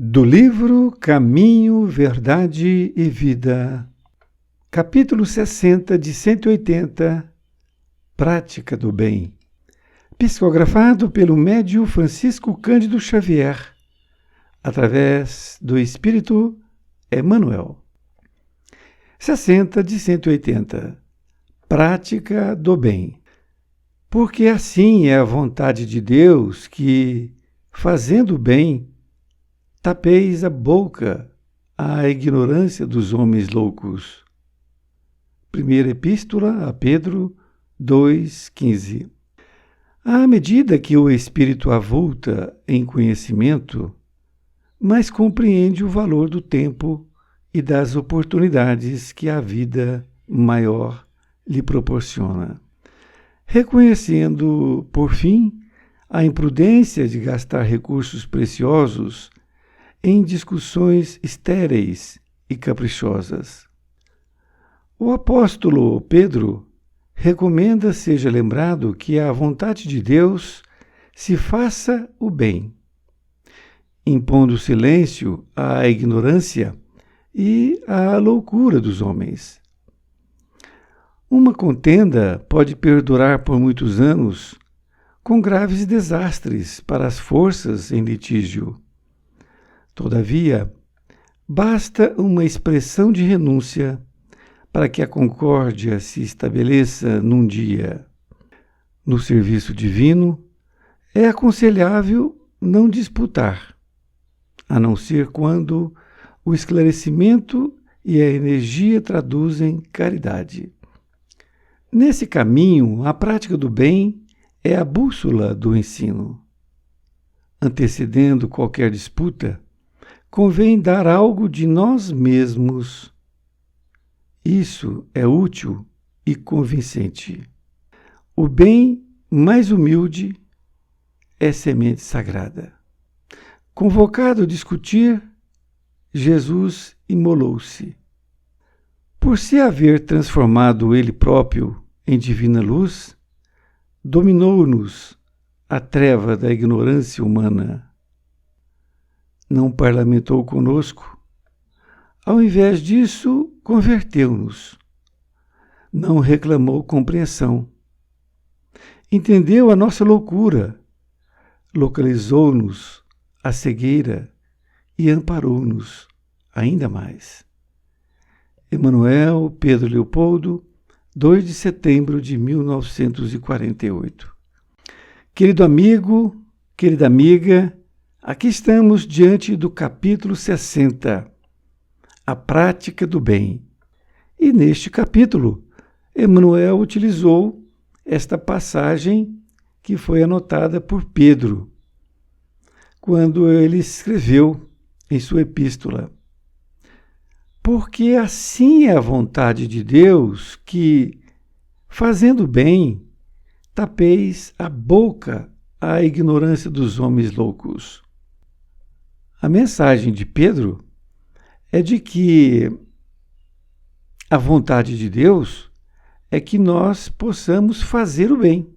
Do livro Caminho, Verdade e Vida, capítulo 60 de 180, Prática do Bem, psicografado pelo médium Francisco Cândido Xavier, através do Espírito Emmanuel. 60 de 180, Prática do Bem. Porque assim é a vontade de Deus que, fazendo o bem, tapeis a boca à ignorância dos homens loucos. Primeira Epístola a Pedro 2,15. À medida que o espírito avulta em conhecimento, mais compreende o valor do tempo e das oportunidades que a vida maior lhe proporciona, reconhecendo, por fim, a imprudência de gastar recursos preciosos em discussões estéreis e caprichosas. O apóstolo Pedro recomenda seja lembrado que a vontade de Deus se faça o bem, impondo silêncio à ignorância e à loucura dos homens. Uma contenda pode perdurar por muitos anos, com graves desastres para as forças em litígio. Todavia, basta uma expressão de renúncia para que a concórdia se estabeleça num dia. No serviço divino, é aconselhável não disputar, a não ser quando o esclarecimento e a energia traduzem caridade. Nesse caminho, a prática do bem é a bússola do ensino. Antecedendo qualquer disputa, convém dar algo de nós mesmos. Isso é útil e convincente. O bem mais humilde é semente sagrada. Convocado a discutir, Jesus imolou-se. Por se haver transformado ele próprio em divina luz, dominou-nos a treva da ignorância humana. Não parlamentou conosco. Ao invés disso, converteu-nos. Não reclamou compreensão. Entendeu a nossa loucura, localizou-nos a cegueira e amparou-nos ainda mais. Emanuel Pedro Leopoldo, 2 de setembro de 1948. Querido amigo, querida amiga, aqui estamos diante do capítulo 60, a prática do bem. E neste capítulo, Emmanuel utilizou esta passagem que foi anotada por Pedro, quando ele escreveu em sua epístola. Porque assim é a vontade de Deus que, fazendo bem, tapeis a boca à ignorância dos homens loucos. A mensagem de Pedro é de que a vontade de Deus é que nós possamos fazer o bem.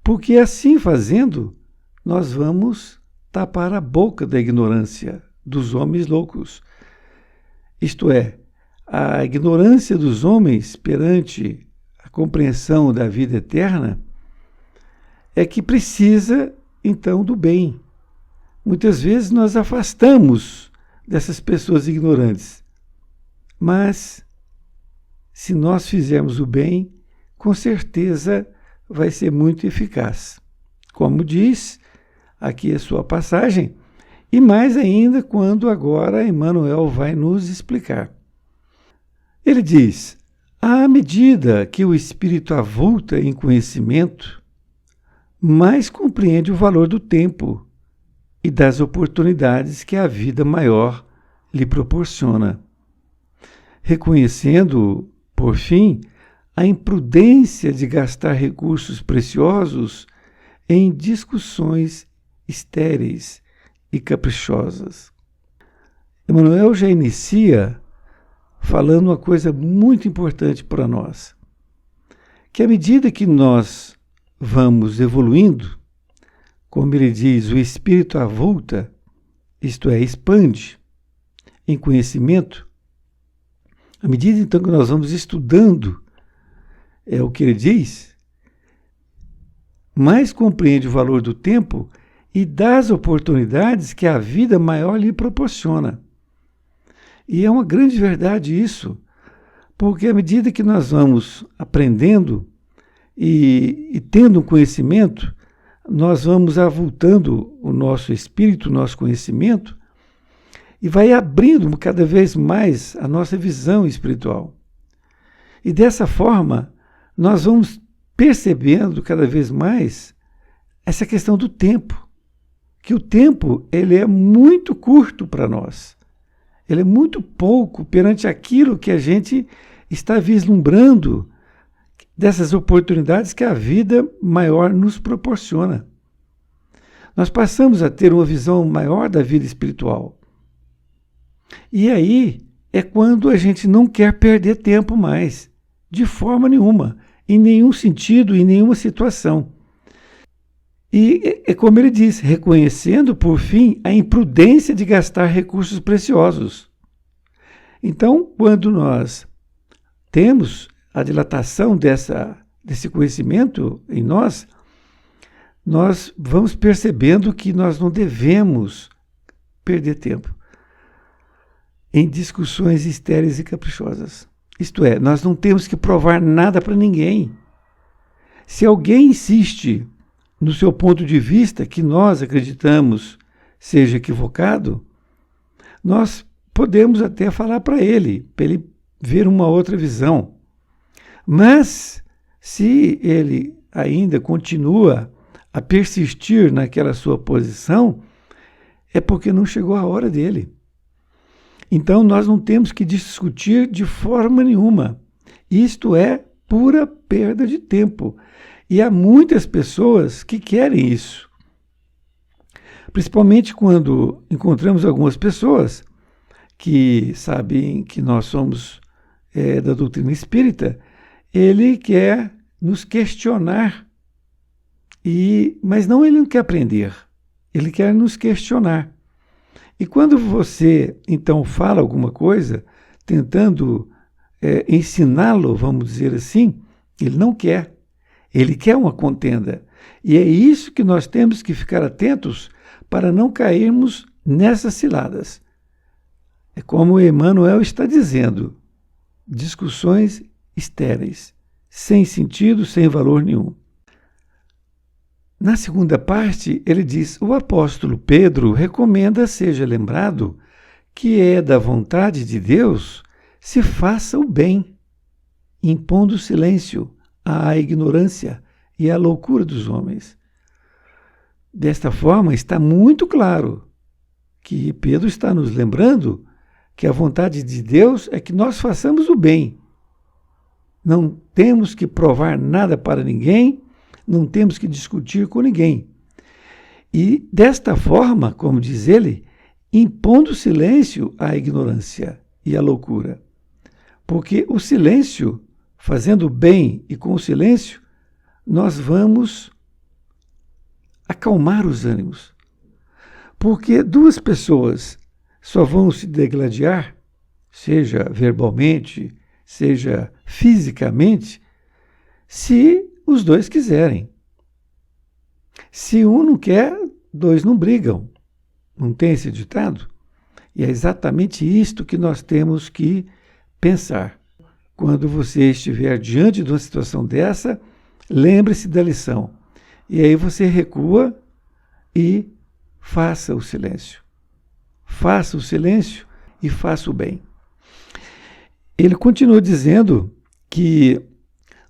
Porque assim fazendo, nós vamos tapar a boca da ignorância dos homens loucos. Isto é, a ignorância dos homens perante a compreensão da vida eterna é que precisa, então, do bem. Muitas vezes nós afastamos dessas pessoas ignorantes. Mas, se nós fizermos o bem, com certeza vai ser muito eficaz. Como diz aqui a sua passagem, e mais ainda quando agora Emmanuel vai nos explicar. Ele diz: à medida que o espírito avulta em conhecimento, mais compreende o valor do tempo e das oportunidades que a vida maior lhe proporciona, reconhecendo, por fim, a imprudência de gastar recursos preciosos em discussões estéreis e caprichosas. Emmanuel já inicia falando uma coisa muito importante para nós, que à medida que nós vamos evoluindo, como ele diz, o espírito avulta isto é, expande em conhecimento, à medida então que nós vamos estudando o que ele diz, mais compreende o valor do tempo e das oportunidades que a vida maior lhe proporciona. E é uma grande verdade isso, porque à medida que nós vamos aprendendo e tendo um conhecimento, nós vamos avultando o nosso espírito, o nosso conhecimento, e vai abrindo cada vez mais a nossa visão espiritual. E dessa forma, nós vamos percebendo cada vez mais essa questão do tempo, que o tempo ele é muito curto para nós. Ele é muito pouco perante aquilo que a gente está vislumbrando dessas oportunidades que a vida maior nos proporciona. Nós passamos a ter uma visão maior da vida espiritual. E aí é quando a gente não quer perder tempo mais, de forma nenhuma, em nenhum sentido, em nenhuma situação. E é como ele diz, reconhecendo, por fim, a imprudência de gastar recursos preciosos. Então, quando nós temos a dilatação desse conhecimento em nós, nós vamos percebendo que nós não devemos perder tempo em discussões estéreis e caprichosas. Isto é, nós não temos que provar nada para ninguém. Se alguém insiste no seu ponto de vista que nós acreditamos seja equivocado, nós podemos até falar para ele ver uma outra visão. Mas, se ele ainda continua a persistir naquela sua posição, é porque não chegou a hora dele. Então, nós não temos que discutir de forma nenhuma. Isto é pura perda de tempo. E há muitas pessoas que querem isso. Principalmente quando encontramos algumas pessoas que sabem que nós somos da doutrina espírita, ele quer nos questionar, mas ele não quer aprender, ele quer nos questionar. E quando você, então, fala alguma coisa, tentando ensiná-lo, vamos dizer assim, ele não quer. Ele quer uma contenda. E é isso que nós temos que ficar atentos para não cairmos nessas ciladas. É como Emmanuel está dizendo, discussões estéreis, sem sentido, sem valor nenhum. Na segunda parte, ele diz, o apóstolo Pedro recomenda seja lembrado que é da vontade de Deus se faça o bem, impondo silêncio à ignorância e à loucura dos homens. Desta forma, está muito claro que Pedro está nos lembrando que a vontade de Deus é que nós façamos o bem. Não temos que provar nada para ninguém, não temos que discutir com ninguém. E desta forma, como diz ele, impondo silêncio à ignorância e à loucura. Porque o silêncio, fazendo o bem e com o silêncio, nós vamos acalmar os ânimos. Porque duas pessoas só vão se degladiar, seja verbalmente, seja fisicamente, se os dois quiserem. Se um não quer, dois não brigam. Não tem esse ditado? E é exatamente isto que nós temos que pensar. Quando você estiver diante de uma situação dessa, lembre-se da lição. E aí você recua e faça o silêncio. Faça o silêncio e faça o bem. Ele continua dizendo que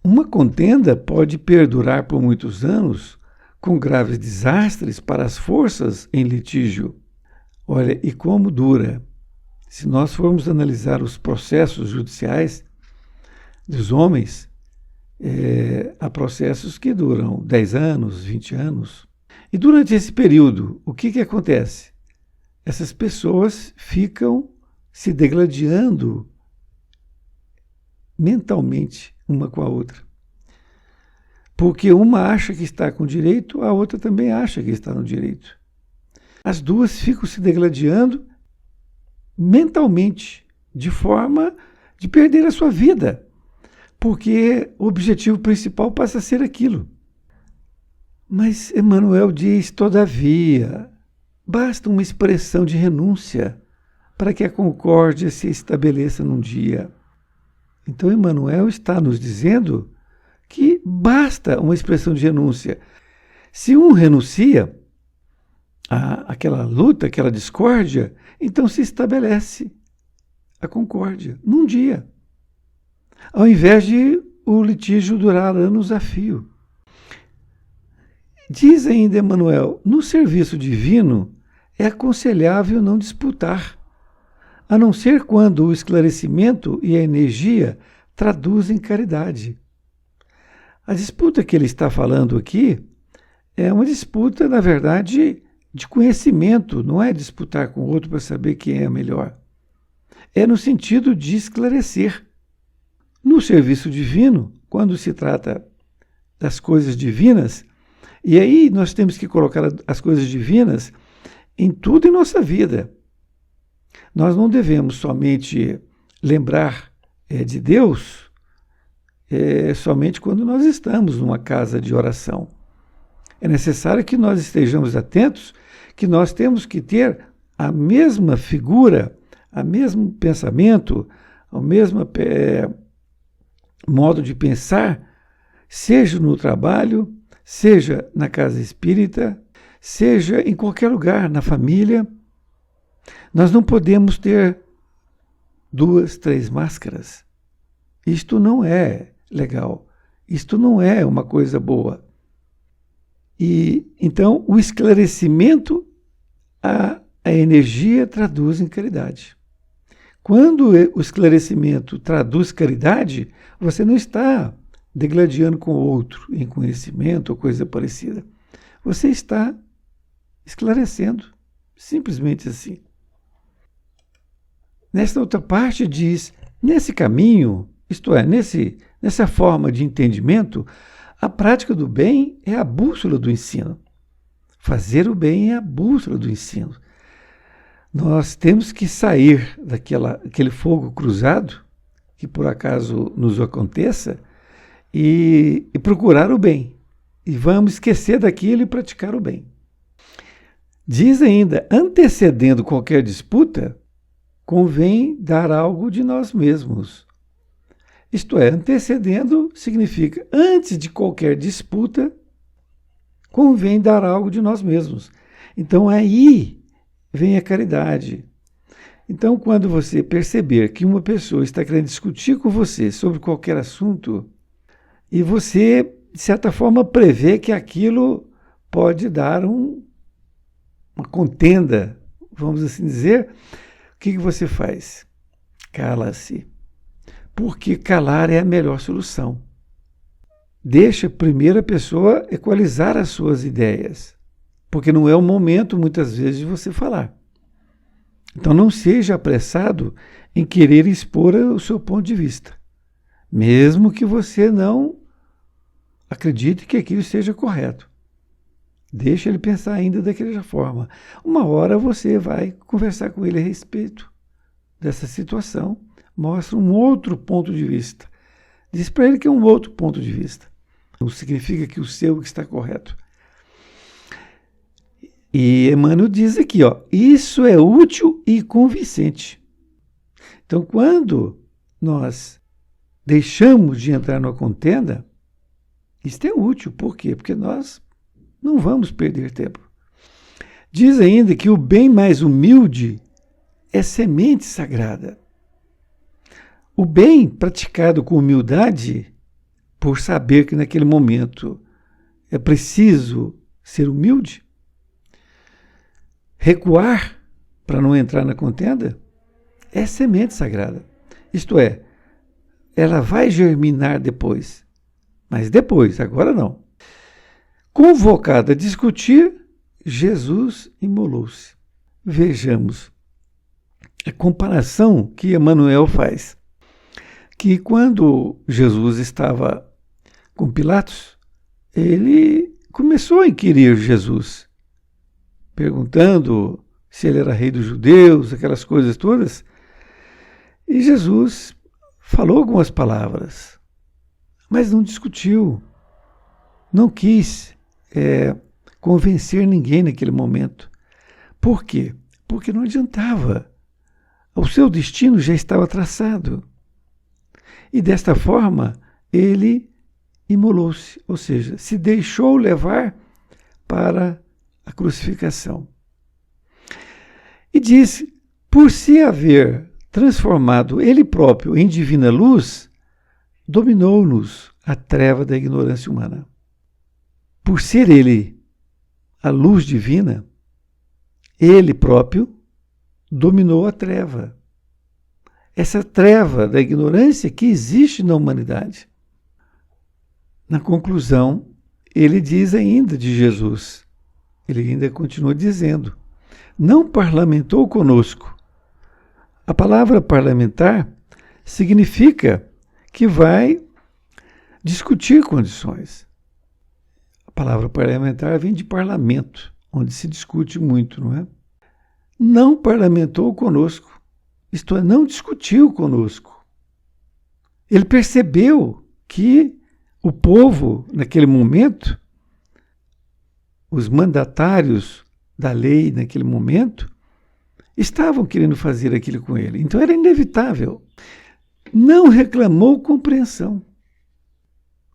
uma contenda pode perdurar por muitos anos com graves desastres para as forças em litígio. Olha, e como dura. Se nós formos analisar os processos judiciais dos homens, há processos que duram 10 anos, 20 anos. E durante esse período, o que acontece? Essas pessoas ficam se degladiando mentalmente uma com a outra. Porque uma acha que está com direito, a outra também acha que está no direito. As duas ficam se degladiando mentalmente, de forma de perder a sua vida, porque o objetivo principal passa a ser aquilo. Mas Emmanuel diz, todavia, basta uma expressão de renúncia para que a concórdia se estabeleça num dia. Então Emmanuel está nos dizendo que basta uma expressão de renúncia. Se um renuncia àquela luta, àquela discórdia, então se estabelece a concórdia num dia, ao invés de o litígio durar anos a fio. Diz ainda Emmanuel, no serviço divino é aconselhável não disputar, a não ser quando o esclarecimento e a energia traduzem caridade. A disputa que ele está falando aqui é uma disputa, na verdade, de conhecimento, não é disputar com o outro para saber quem é melhor. É no sentido de esclarecer. No serviço divino, quando se trata das coisas divinas, e aí nós temos que colocar as coisas divinas em tudo em nossa vida. Nós não devemos somente lembrar de Deus somente quando nós estamos numa casa de oração. É necessário que nós estejamos atentos, que nós temos que ter a mesma figura, o mesmo pensamento, o mesmo modo de pensar, seja no trabalho, seja na casa espírita, seja em qualquer lugar, na família. Nós não podemos ter 2, 3 máscaras. Isto não é legal. Isto não é uma coisa boa. E então o esclarecimento, a energia traduz em caridade. Quando o esclarecimento traduz caridade, você não está degladiando com o outro em conhecimento ou coisa parecida. Você está esclarecendo, simplesmente assim. Nesta outra parte diz, nesse caminho, isto é, nessa forma de entendimento, a prática do bem é a bússola do ensino. Fazer o bem é a bússola do ensino. Nós temos que sair daquele fogo cruzado, que por acaso nos aconteça, e procurar o bem. E vamos esquecer daquilo e praticar o bem. Diz ainda, antecedendo qualquer disputa, convém dar algo de nós mesmos. Isto é, antecedendo significa, antes de qualquer disputa, convém dar algo de nós mesmos. Então aí vem a caridade. Então, quando você perceber que uma pessoa está querendo discutir com você sobre qualquer assunto, e você, de certa forma, prevê que aquilo pode dar uma contenda, vamos assim dizer, o que você faz? Cala-se. Porque calar é a melhor solução. Deixa primeiro a pessoa equalizar as suas ideias, porque não é o momento, muitas vezes, de você falar. Então não seja apressado em querer expor o seu ponto de vista, mesmo que você não acredite que aquilo seja correto. Deixa ele pensar ainda daquela forma. Uma hora você vai conversar com ele a respeito dessa situação, mostra um outro ponto de vista. Diz para ele que é um outro ponto de vista. Não significa que o seu está correto. E Emmanuel diz aqui, isso é útil e convincente. Então, quando nós deixamos de entrar numa contenda, isto é útil. Por quê? Porque nós não vamos perder tempo. Diz ainda que o bem mais humilde é semente sagrada. O bem praticado com humildade, por saber que naquele momento é preciso ser humilde, recuar para não entrar na contenda, é semente sagrada. Isto é, ela vai germinar depois, mas depois, agora não. Convocado a discutir, Jesus imolou-se. Vejamos a comparação que Emmanuel faz. Que quando Jesus estava com Pilatos, ele começou a inquirir Jesus. perguntando se ele era rei dos judeus, aquelas coisas todas. E Jesus falou algumas palavras, mas não discutiu, não quis convencer ninguém naquele momento. Por quê? Porque não adiantava. O seu destino já estava traçado. E desta forma, ele imolou-se, ou seja, se deixou levar para a crucificação. E diz, por se haver transformado ele próprio em divina luz, dominou-nos a treva da ignorância humana. Por ser ele a luz divina, ele próprio dominou a treva. Essa treva da ignorância que existe na humanidade. Na conclusão, ele diz ainda de Jesus, ele ainda continua dizendo, não parlamentou conosco. A palavra parlamentar significa que vai discutir condições. A palavra parlamentar vem de parlamento, onde se discute muito, não é? Não parlamentou conosco, isto é, não discutiu conosco. Ele percebeu que o povo, naquele momento, os mandatários da lei naquele momento, estavam querendo fazer aquilo com ele. Então era inevitável. Não reclamou compreensão.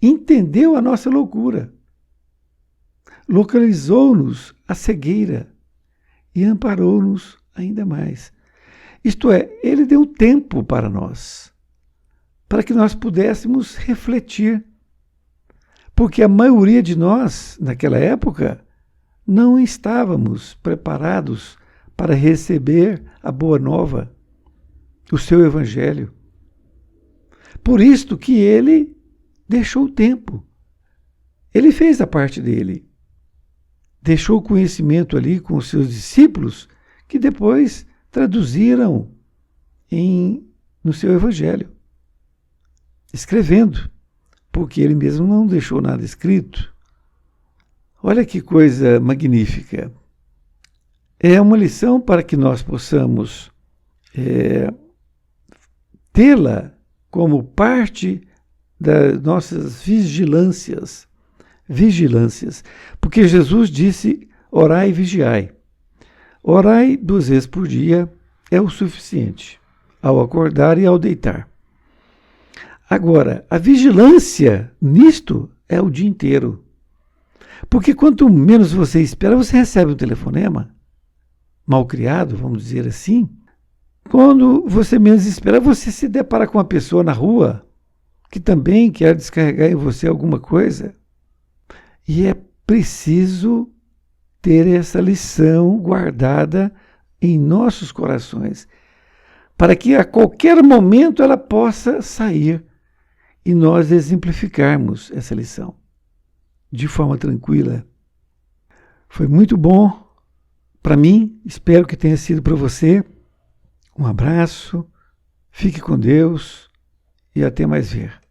Entendeu a nossa loucura. Localizou-nos a cegueira e amparou-nos ainda mais. Isto é, ele deu tempo para nós, para que nós pudéssemos refletir. Porque a maioria de nós, naquela época, não estávamos preparados para receber a boa nova, o seu evangelho. Por isto que ele deixou o tempo. Ele fez a parte dele. Deixou o conhecimento ali com os seus discípulos, que depois traduziram no seu evangelho, escrevendo, porque ele mesmo não deixou nada escrito. Olha que coisa magnífica. É uma lição para que nós possamos tê-la como parte das nossas vigilâncias. Porque Jesus disse, orai e vigiai. Orai 2 vezes por dia é o suficiente, ao acordar e ao deitar. Agora, a vigilância nisto é o dia inteiro. Porque quanto menos você espera, você recebe um telefonema, mal criado, vamos dizer assim. Quando você menos espera, você se depara com uma pessoa na rua que também quer descarregar em você alguma coisa. E é preciso ter essa lição guardada em nossos corações, para que a qualquer momento ela possa sair e nós exemplificarmos essa lição de forma tranquila. Foi muito bom para mim, espero que tenha sido para você. Um abraço, fique com Deus e até mais ver.